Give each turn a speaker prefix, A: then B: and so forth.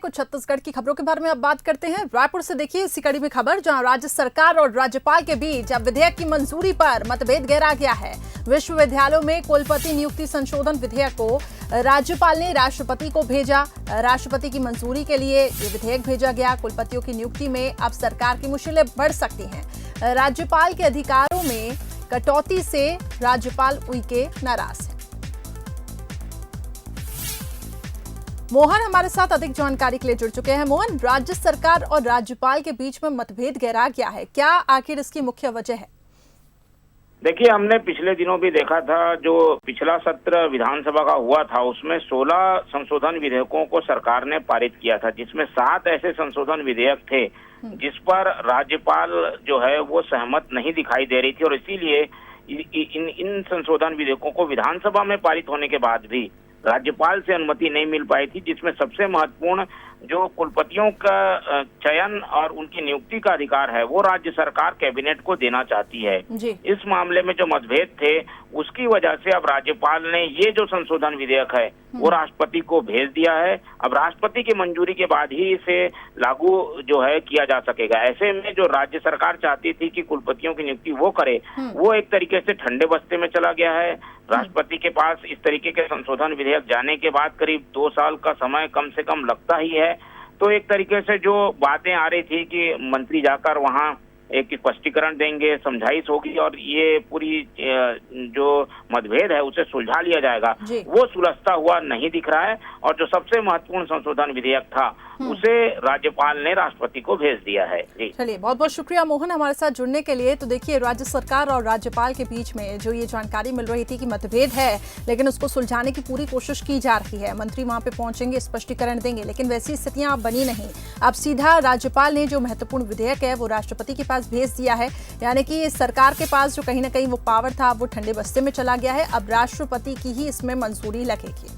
A: कुछ छत्तीसगढ़ की खबरों के बारे में अब बात करते हैं। रायपुर से देखिए इसी कड़ी में खबर, जहां राज्य सरकार और राज्यपाल के बीच अब विधेयक की मंजूरी पर मतभेद गहरा गया है। विश्वविद्यालयों में कुलपति नियुक्ति संशोधन विधेयक को राज्यपाल ने राष्ट्रपति को भेजा। राष्ट्रपति की मंजूरी के लिए ये विधेयक भेजा गया। कुलपतियों की नियुक्ति में अब सरकार की मुश्किलें बढ़ सकती हैं। राज्यपाल के अधिकारों में कटौती से राज्यपाल उइके नाराज है। मोहन हमारे साथ अधिक जानकारी के लिए जुड़ चुके हैं। मोहन, राज्य सरकार और राज्यपाल के बीच में मतभेद गहरा गया है, क्या आखिर इसकी मुख्य वजह है?
B: देखिए, हमने पिछले दिनों भी देखा था, जो पिछला सत्र विधानसभा का हुआ था उसमें 16 संशोधन विधेयकों को सरकार ने पारित किया था, जिसमें 7 ऐसे संशोधन विधेयक थे जिस पर राज्यपाल जो है वो सहमत नहीं दिखाई दे रही थी, और इसीलिए इन संशोधन विधेयकों को विधानसभा में पारित होने के बाद भी राज्यपाल से अनुमति नहीं मिल पाई थी, जिसमें सबसे महत्वपूर्ण जो कुलपतियों का चयन और उनकी नियुक्ति का अधिकार है वो राज्य सरकार कैबिनेट को देना चाहती है। इस मामले में जो मतभेद थे उसकी वजह से अब राज्यपाल ने ये जो संशोधन विधेयक है वो राष्ट्रपति को भेज दिया है। अब राष्ट्रपति की मंजूरी के बाद ही इसे लागू जो है किया जा सकेगा। ऐसे में जो राज्य सरकार चाहती थी कि कुलपतियों की नियुक्ति वो करे, वो एक तरीके से ठंडे बस्ते में चला गया है। राष्ट्रपति के पास इस तरीके के संशोधन विधेयक जाने के बाद करीब 2 साल का समय कम से कम लगता ही है। तो एक तरीके से जो बातें आ रही थी कि मंत्री जाकर वहां एक स्पष्टीकरण देंगे, समझाइश होगी और ये पूरी जो मतभेद है उसे सुलझा लिया जाएगा, वो सुलझता हुआ नहीं दिख रहा है। और जो सबसे महत्वपूर्ण संशोधन विधेयक था उसे राज्यपाल ने राष्ट्रपति को भेज दिया है। जी
A: चलिए, बहुत बहुत शुक्रिया मोहन हमारे साथ जुड़ने के लिए। तो देखिए, राज्य सरकार और राज्यपाल के बीच में जो ये जानकारी मिल रही थी कि मतभेद है, लेकिन उसको सुलझाने की पूरी कोशिश की जा रही है। मंत्री वहां पे पहुंचेंगे, स्पष्टीकरण देंगे, लेकिन वैसी स्थितियां अब बनी नहीं। अब सीधा राज्यपाल ने जो महत्वपूर्ण विधेयक है वो राष्ट्रपति के पास भेज दिया है, यानी कि सरकार के पास जो कहीं ना कहीं वो पावर था वो ठंडे बस्ते में चला गया है। अब राष्ट्रपति की ही इसमें मंजूरी लगेगी।